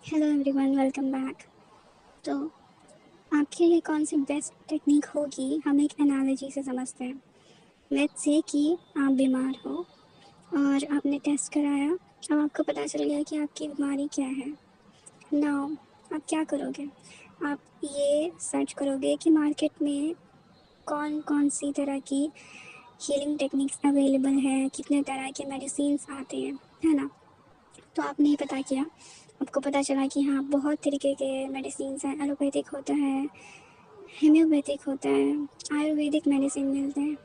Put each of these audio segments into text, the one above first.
Hello everyone, welcome back. तो आपके लिए कौन सी बेस्ट टेक्निक होगी, हम एक एनालॉजी से समझते हैं। लेट्स से कि आप बीमार हो और आपने टेस्ट कराया। अब आपको पता चल गया कि आपकी बीमारी क्या है। नाउ आप क्या करोगे? आप ये सर्च करोगे कि मार्केट में कौन कौन सी तरह की हीलिंग टेक्निक्स अवेलेबल है, कितने तरह के मेडिसिन आते हैं, है ना। तो आपने ही पता किया, आपको पता चला कि हाँ, बहुत तरीके के मेडिसिन हैं। एलोपैथिक होता है, होम्योपैथिक होता है, आयुर्वेदिक मेडिसिन मिलते हैं।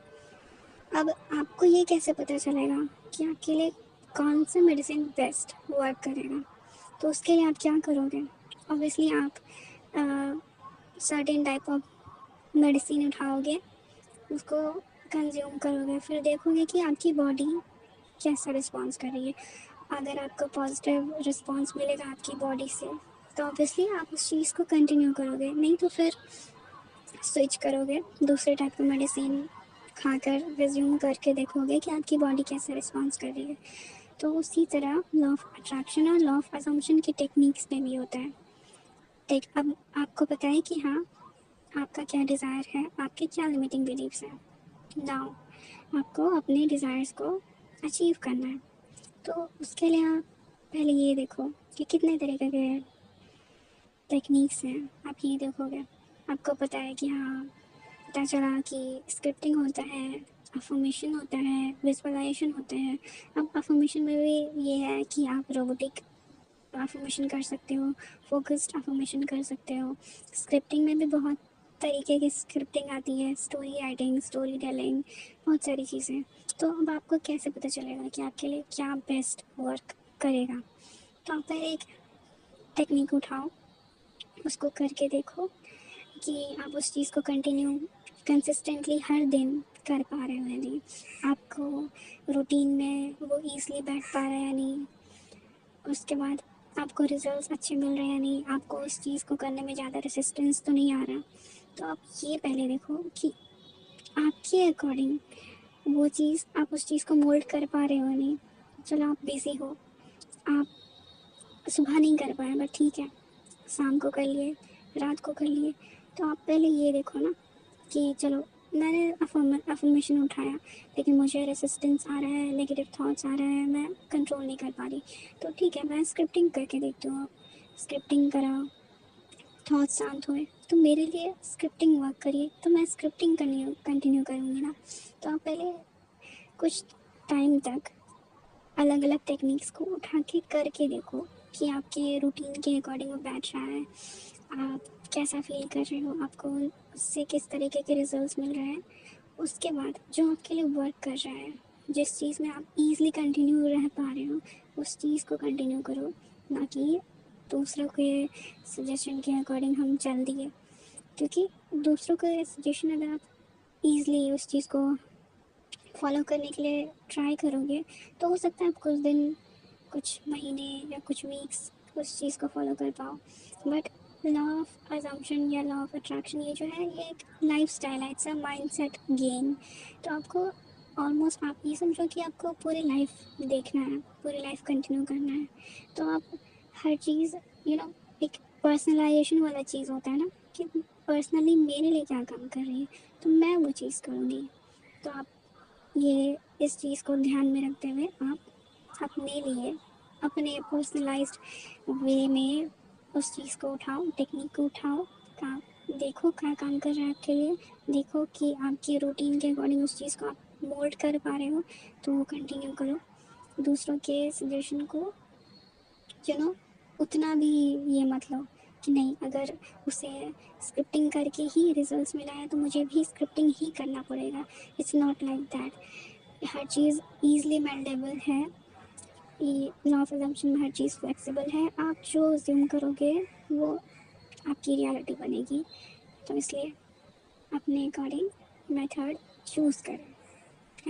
अब आपको ये कैसे पता चलेगा कि आपके लिए कौन सा मेडिसिन बेस्ट वर्क करेगा? तो उसके लिए आप क्या करोगे? ऑब्वियसली आप सर्टेन टाइप ऑफ मेडिसिन उठाओगे, उसको कंज्यूम करोगे, फिर देखोगे कि आपकी बॉडी कैसा रिस्पॉन्स कर रही है। अगर आपको पॉजिटिव रिस्पॉन्स मिलेगा आपकी बॉडी से, तो ऑब्वियसली आप उस चीज़ को कंटिन्यू करोगे, नहीं तो फिर स्विच करोगे, दूसरे टाइप का मेडिसिन खाकर रिज्यूम करके देखोगे कि आपकी बॉडी कैसे रिस्पॉन्स कर रही है। तो उसी तरह लॉ ऑफ अट्रैक्शन और लॉ ऑफ असम्पशन की टेक्निक्स में भी होता है। अब आपको पता है कि हाँ, आपका क्या डिज़ायर है, आपके क्या लिमिटिंग बिलीव्स हैं। नाउ आपको अपने डिज़ायर्स को अचीव करना है। तो उसके लिए आप पहले ये देखो कि कितने तरीके के टेक्निक्स हैं। आप ये देखोगे, आपको पता है कि हाँ, पता चला कि स्क्रिप्टिंग होता है, अफर्मेशन होता है, विजुअलाइजेशन होता है। अब अफर्मेशन में भी ये है कि आप रोबोटिक अफर्मेशन कर सकते हो, फोकस्ड अफर्मेशन कर सकते हो। स्क्रिप्टिंग में भी बहुत तरीके की स्क्रिप्टिंग आती है, स्टोरी राइटिंग, स्टोरी टेलिंग, बहुत सारी चीज़ें। तो अब आपको कैसे पता चलेगा कि आपके लिए क्या बेस्ट वर्क करेगा? तो आप पहले एक टेक्निक उठाओ, उसको करके देखो कि आप उस चीज़ को कंटिन्यू कंसिस्टेंटली हर दिन कर पा रहे हो या नहीं, आपको रूटीन में वो ईज़िली बैठ पा रहा है या नहीं, उसके बाद आपको रिजल्ट्स अच्छे मिल रहे हैं या नहीं, आपको उस चीज़ को करने में ज़्यादा रेसिस्टेंस तो नहीं आ रहा। तो आप ये पहले देखो कि आपके अकॉर्डिंग वो चीज़, आप उस चीज़ को मोल्ड कर पा रहे हो या नहीं। चलो आप बिज़ी हो, आप सुबह नहीं कर पाए, बट ठीक है, शाम को कर लिए, रात को कर लिए। तो आप पहले ये देखो ना कि चलो, मैंने अफर्मेशन उठाया, लेकिन मुझे रेसिस्टेंस आ रहा है, नेगेटिव थॉट्स आ रहे हैं, मैं कंट्रोल नहीं कर पा रही। तो ठीक है, मैं स्क्रिप्टिंग करके देखती हूँ। स्क्रिप्टिंग करा, थॉट्स शांत हुए, तो मेरे लिए स्क्रिप्टिंग वर्क करिए, तो मैं स्क्रिप्टिंग कंटिन्यू करूँगी ना। तो आप पहले कुछ टाइम तक अलग अलग टेक्निक्स को उठा के करके देखो कि आपके रूटीन के अकॉर्डिंग वो बैठ रहा है, आप कैसा फील कर रहे हो, आपको उससे किस तरीके के रिजल्ट्स मिल रहे हैं। उसके बाद जो आपके लिए वर्क कर रहा है, जिस चीज़ में आप इजीली कंटिन्यू रह पा रहे हो, उस चीज़ को कंटिन्यू करो, ना कि दूसरों के सजेशन के अकॉर्डिंग हम चल दिए। क्योंकि दूसरों के सजेशन अगर आप ईज़िली उस चीज़ को फॉलो करने के लिए ट्राई करोगे, तो हो सकता है आप कुछ दिन, कुछ महीने या कुछ वीक्स उस चीज़ को फॉलो कर पाओ। बट लॉ ऑफ अजम्पशन या लॉ ऑफ अट्रैक्शन, ये जो है, ये एक लाइफ स्टाइल है, इट्स अ माइंडसेट गेम। तो आपको ऑलमोस्ट, आप ये समझो कि आपको पूरी लाइफ देखना है, पूरी लाइफ कंटिन्यू करना है। तो आप हर चीज़, एक पर्सनलाइजेशन वाला चीज़ होता है ना, कि पर्सनली मेरे लिए क्या काम कर रही है, तो मैं वो चीज़ करूँगी। तो आप ये इस चीज़ को ध्यान में रखते हुए आप अपने लिए, अपने पर्सनलाइज्ड वे में उस चीज़ को उठाओ, टेक्निक को उठाओ, काम देखो क्या काम कर रहा है आपके लिए। देखो कि आपकी रूटीन के अकॉर्डिंग उस चीज़ को आप मोल्ड कर पा रहे हो, तो वो कंटिन्यू करो। दूसरों के सजेशन को उतना भी ये मत लो कि नहीं, अगर उसे स्क्रिप्टिंग करके ही रिजल्ट्स मिला है तो मुझे भी स्क्रिप्टिंग ही करना पड़ेगा। It's not like that. हर चीज़ ईजिली मेल्डेबल है, ये लॉ ऑफ अजम्पशन में हर चीज़ फ्लेक्सिबल है। आप जो ज्यूम करोगे वो आपकी रियलिटी बनेगी। तो इसलिए अपने अकॉर्डिंग मेथड चूज़ करें।